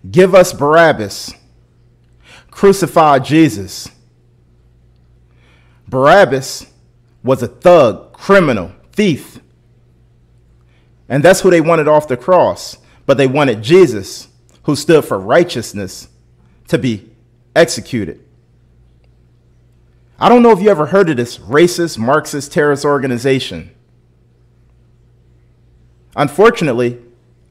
Give us Barabbas. Crucify Jesus. Barabbas was a thug, criminal, thief. And that's who they wanted off the cross. But they wanted Jesus, who stood for righteousness, to be executed. I don't know if you ever heard of this racist, Marxist terrorist organization. Unfortunately,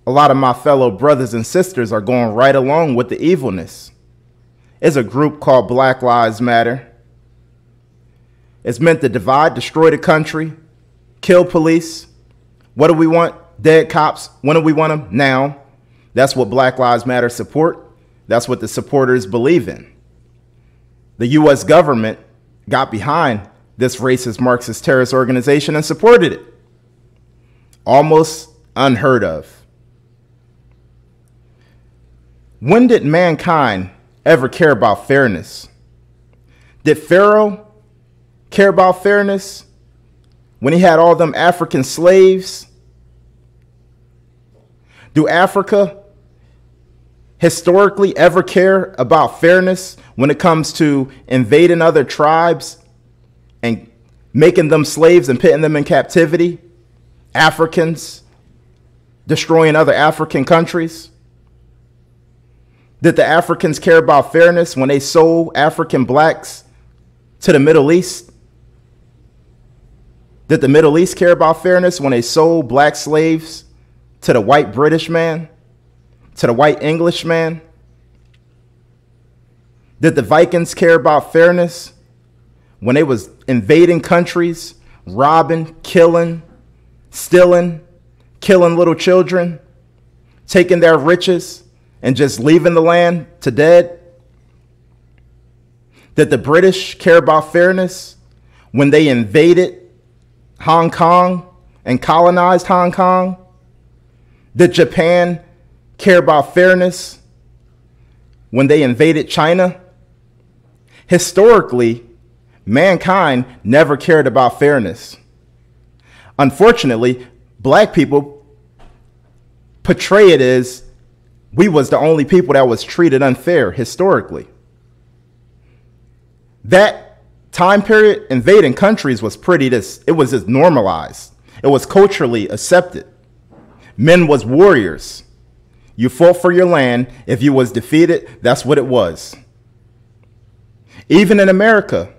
a lot of my fellow brothers and sisters are going right along with the evilness. It's a group called Black Lives Matter. It's meant to divide, destroy the country, kill police. What do we want? Dead cops. When do we want them? Now. That's what Black Lives Matter support. That's what the supporters believe in. The U.S. government got behind this racist Marxist terrorist organization and supported it. Almost unheard of. When did mankind ever care about fairness? Did Pharaoh care about fairness when he had all them African slaves? Do Africa historically ever care about fairness when it comes to invading other tribes and making them slaves and putting them in captivity? Africans destroying other African countries? Did the Africans care about fairness when they sold African blacks to the Middle East? Did the Middle East care about fairness when they sold black slaves to the white British man, to the white English man? Did the Vikings care about fairness when they was invading countries, robbing, killing, stealing, killing little children, taking their riches, and just leaving the land to dead? Did the British care about fairness when they invaded Hong Kong and colonized Hong Kong? Did Japan care about fairness when they invaded China? Historically, mankind never cared about fairness. Unfortunately, black people portray it as we was the only people that was treated unfair historically. That time period, invading countries was it was just normalized. It was culturally accepted. Men was warriors. You fought for your land. If you was defeated, that's what it was. Even in America,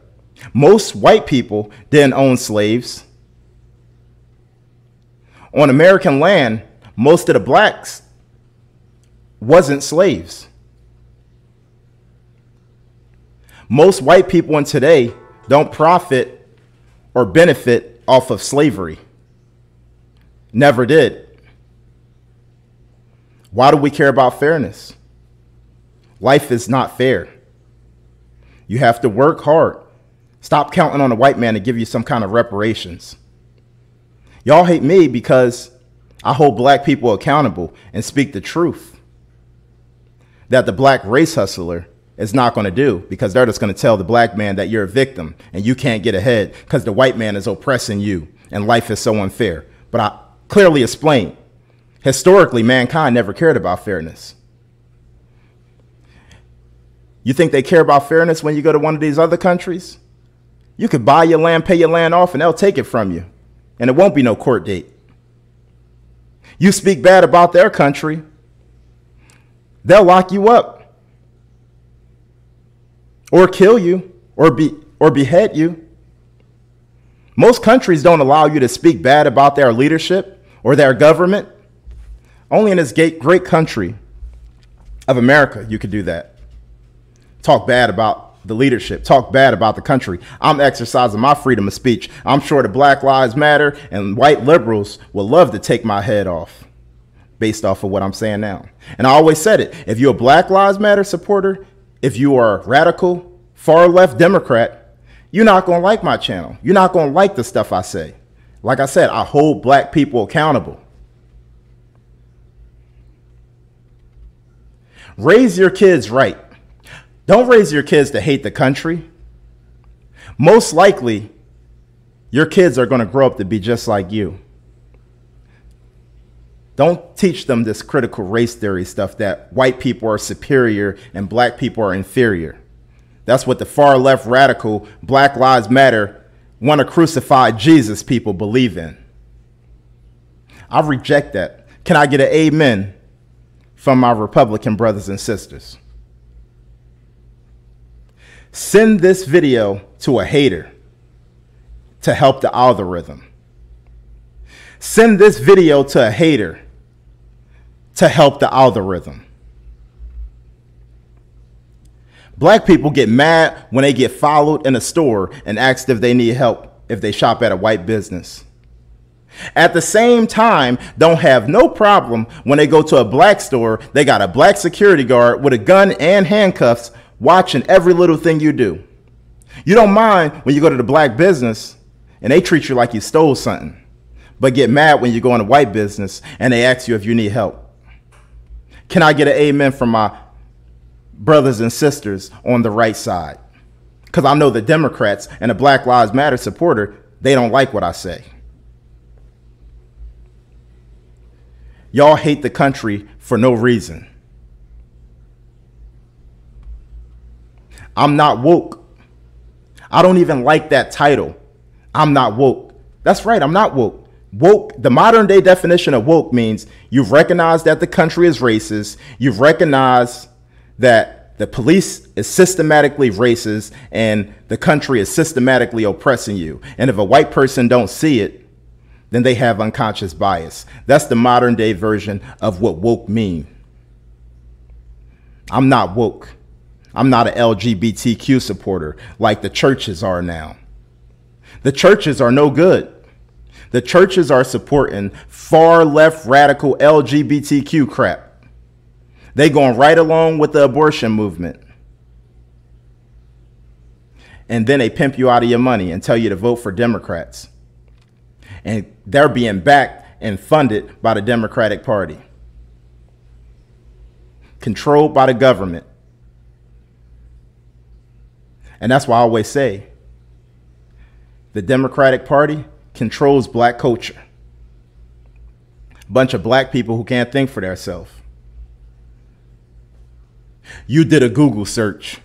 most white people didn't own slaves. On American land, most of the blacks wasn't slaves. Most white people in today don't profit or benefit off of slavery. Never did. Why do we care about fairness? Life is not fair. You have to work hard. Stop counting on a white man to give you some kind of reparations. Y'all hate me because I hold black people accountable and speak the truth that the black race hustler is not going to do, because they're just going to tell the black man that you're a victim and you can't get ahead because the white man is oppressing you and life is so unfair. But I clearly explained, historically, mankind never cared about fairness. You think they care about fairness when you go to one of these other countries? You could buy your land, pay your land off, and they'll take it from you. And it won't be no court date. You speak bad about their country, they'll lock you up. Or kill you, or behead you. Most countries don't allow you to speak bad about their leadership or their government. Only in this great country of America you could do that. Talk bad about the leadership. Talk bad about the country. I'm exercising my freedom of speech. I'm sure the Black Lives Matter and white liberals will love to take my head off based off of what I'm saying now. And I always said it. If you're a Black Lives Matter supporter, if you are a radical, far left Democrat, you're not going to like my channel. You're not going to like the stuff I say. Like I said, I hold black people accountable. Raise your kids right. Don't raise your kids to hate the country. Most likely, your kids are going to grow up to be just like you. Don't teach them this critical race theory stuff that white people are superior and black people are inferior. That's what the far left radical Black Lives Matter want to crucify Jesus people believe in. I reject that. Can I get an amen from my Republican brothers and sisters? Send this video to a hater to help the algorithm. Send this video to a hater to help the algorithm. Black people get mad when they get followed in a store and asked if they need help if they shop at a white business. At the same time, don't have no problem when they go to a black store, they got a black security guard with a gun and handcuffs watching every little thing you do. You don't mind when you go to the black business and they treat you like you stole something, but get mad when you go in a white business and they ask you if you need help. Can I get an amen from my brothers and sisters on the right side? Because I know the Democrats and the Black Lives Matter supporter, they don't like what I say. Y'all hate the country for no reason. I'm not woke. I don't even like that title. I'm not woke. That's right, I'm not woke. Woke, the modern day definition of woke means you've recognized that the country is racist. You've recognized that the police is systematically racist and the country is systematically oppressing you. And if a white person don't see it, then they have unconscious bias. That's the modern day version of what woke mean. I'm not woke. I'm not an LGBTQ supporter like the churches are now. The churches are no good. The churches are supporting far left radical LGBTQ crap. They going right along with the abortion movement. And then they pimp you out of your money and tell you to vote for Democrats. And they're being backed and funded by the Democratic Party. Controlled by the government. And that's why I always say, the Democratic Party controls black culture. Bunch of black people who can't think for themselves. You did a Google search.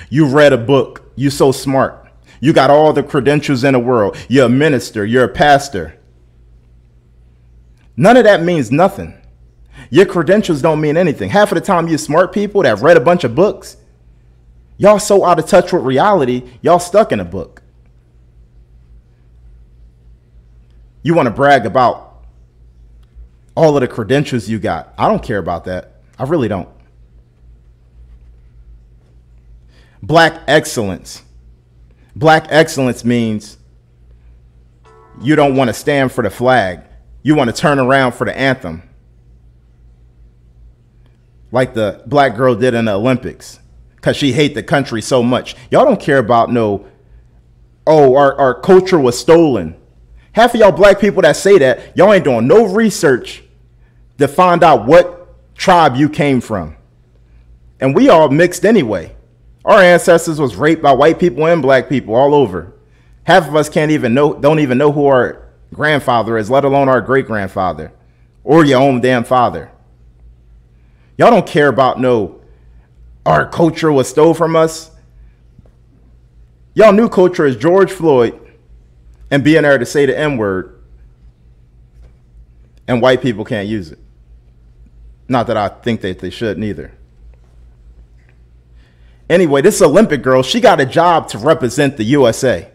You read a book. You so smart. You got all the credentials in the world. You're a minister. You're a pastor. None of that means nothing. Your credentials don't mean anything. Half of the time, you smart people that have read a bunch of books, y'all so out of touch with reality, y'all stuck in a book. You want to brag about all of the credentials you got. I don't care about that. I really don't. Black excellence. Black excellence means you don't want to stand for the flag. You want to turn around for the anthem. Like the black girl did in the Olympics because she hates the country so much. Y'all don't care about no, oh, our culture was stolen. Half of y'all black people that say that, y'all ain't doing no research to find out what tribe you came from. And we all mixed anyway. Our ancestors was raped by white people and black people all over. Half of us don't even know who our grandfather is, let alone our great grandfather or your own damn father. Y'all don't care about no, our culture was stole from us. Y'all new culture is George Floyd and being there to say the N-word, and white people can't use it. Not that I think that they should neither. Anyway, this Olympic girl, she got a job to represent the USA.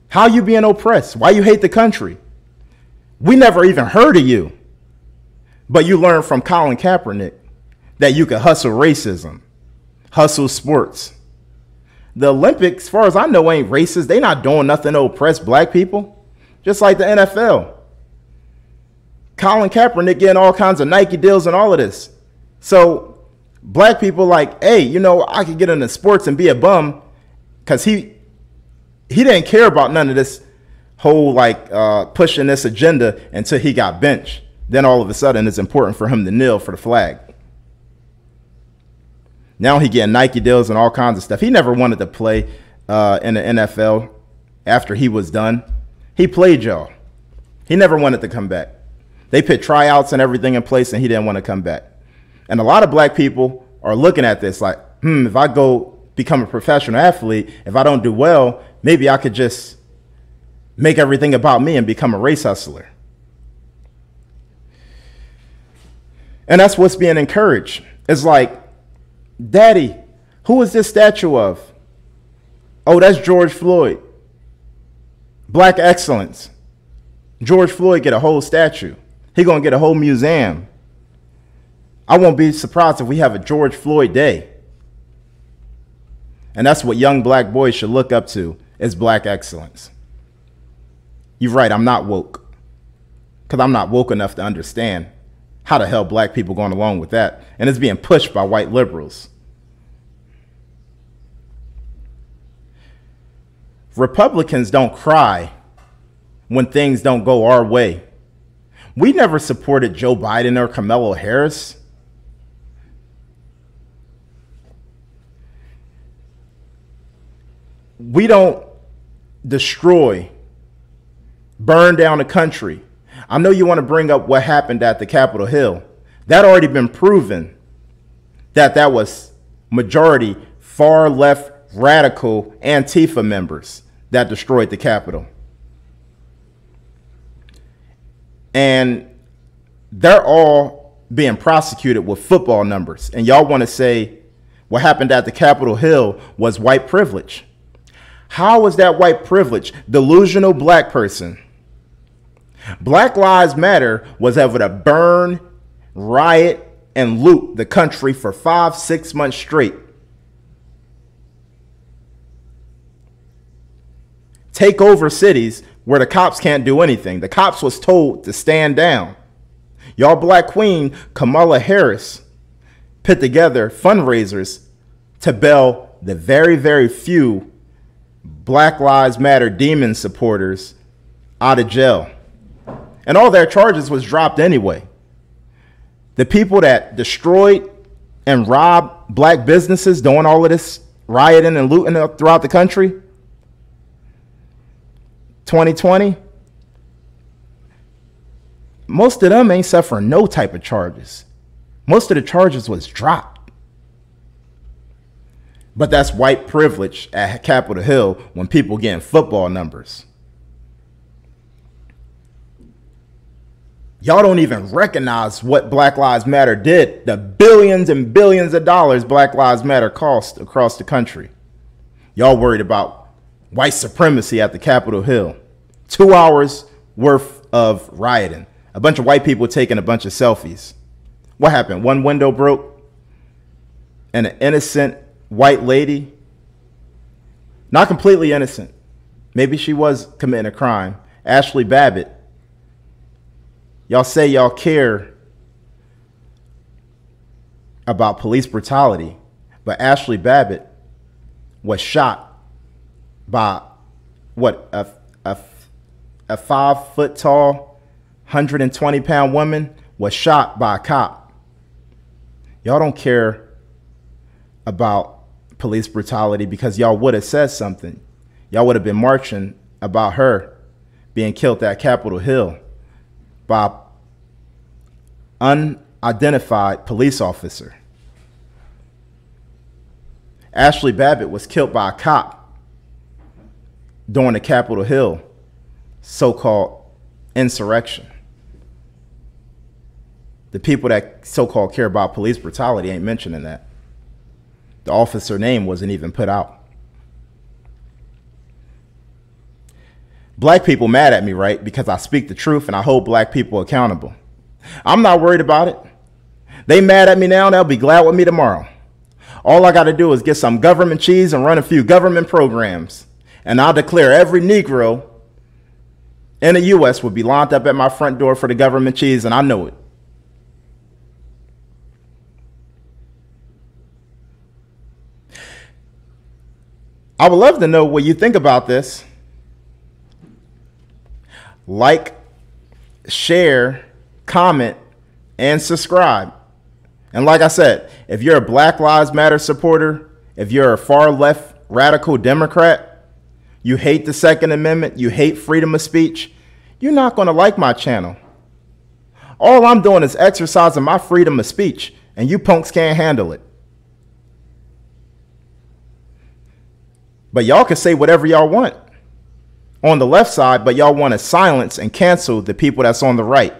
How you being oppressed? Why you hate the country? We never even heard of you. But you learned from Colin Kaepernick that you can hustle racism, hustle sports. The Olympics, as far as I know, ain't racist. They not doing nothing to oppress black people, just like the NFL. Colin Kaepernick getting all kinds of Nike deals and all of this. So black people like, hey, you know, I could get into sports and be a bum because he didn't care about none of this whole like pushing this agenda until he got benched. Then all of a sudden it's important for him to kneel for the flag. Now he getting Nike deals and all kinds of stuff. He never wanted to play in the NFL after he was done. He played y'all. He never wanted to come back. They put tryouts and everything in place, and he didn't want to come back. And a lot of black people are looking at this like, if I go become a professional athlete, if I don't do well, maybe I could just make everything about me and become a race hustler. And that's what's being encouraged. It's like, Daddy, who is this statue of? Oh, that's George Floyd. Black excellence. George Floyd get a whole statue. He gonna get a whole museum. I won't be surprised if we have a George Floyd Day. And that's what young black boys should look up to, is black excellence. You're right, I'm not woke. Because I'm not woke enough to understand how the hell black people going along with that. And it's being pushed by white liberals. Republicans don't cry when things don't go our way. We never supported Joe Biden or Kamala Harris. We don't destroy, burn down the country. I know you want to bring up what happened at the Capitol Hill. That already been proven that was majority far left radical Antifa members that destroyed the Capitol. And they're all being prosecuted with football numbers. And y'all want to say what happened at the Capitol Hill was white privilege. How was that white privilege? Delusional black person. Black Lives Matter was able to burn, riot, and loot the country for 5-6 months straight. Take over cities where the cops can't do anything. The cops was told to stand down. Y'all black queen, Kamala Harris, put together fundraisers to bail the very, very few Black Lives Matter demon supporters out of jail. And all their charges was dropped anyway. The people that destroyed and robbed black businesses doing all of this rioting and looting throughout the country, 2020, most of them ain't suffering no type of charges. Most of the charges was dropped. But that's white privilege at Capitol Hill when people getting football numbers. Y'all don't even recognize what Black Lives Matter did. The billions and billions of dollars Black Lives Matter cost across the country. Y'all worried about white supremacy at the Capitol Hill. 2 hours worth of rioting. A bunch of white people taking a bunch of selfies. What happened? One window broke and an innocent white lady, not completely innocent, maybe she was committing a crime, Ashley Babbitt. Y'all say y'all care about police brutality, but Ashley Babbitt was shot by what, a 5 foot tall, 120-pound woman was shot by a cop. Y'all don't care about police brutality because y'all would have said something. Y'all would have been marching about her being killed at Capitol Hill by unidentified police officer. Ashley Babbitt was killed by a cop during the Capitol Hill so-called insurrection. The people that so-called care about police brutality ain't mentioning that. The officer name wasn't even put out. Black people mad at me, right? Because I speak the truth and I hold black people accountable. I'm not worried about it. They mad at me now, they'll be glad with me tomorrow. All I got to do is get some government cheese and run a few government programs. And I'll declare every Negro in the U.S. will be lined up at my front door for the government cheese, and I know it. I would love to know what you think about this. Like, share, comment, and subscribe. And like I said, if you're a Black Lives Matter supporter, if you're a far left radical Democrat, you hate the Second Amendment, you hate freedom of speech, you're not going to like my channel. All I'm doing is exercising my freedom of speech, and you punks can't handle it. But y'all can say whatever y'all want on the left side, but y'all want to silence and cancel the people that's on the right.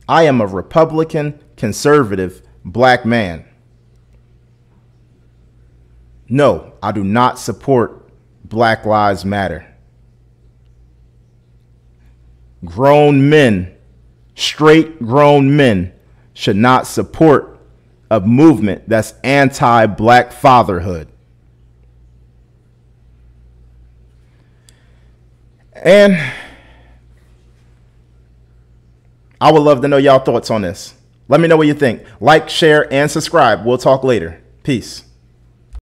I am a Republican, conservative, black man. No, I do not support Black Lives Matter. Grown men, straight grown men, should not support a movement that's anti-black fatherhood. And I would love to know y'all thoughts on this. Let me know what you think. Like, share, and subscribe. We'll talk later. Peace.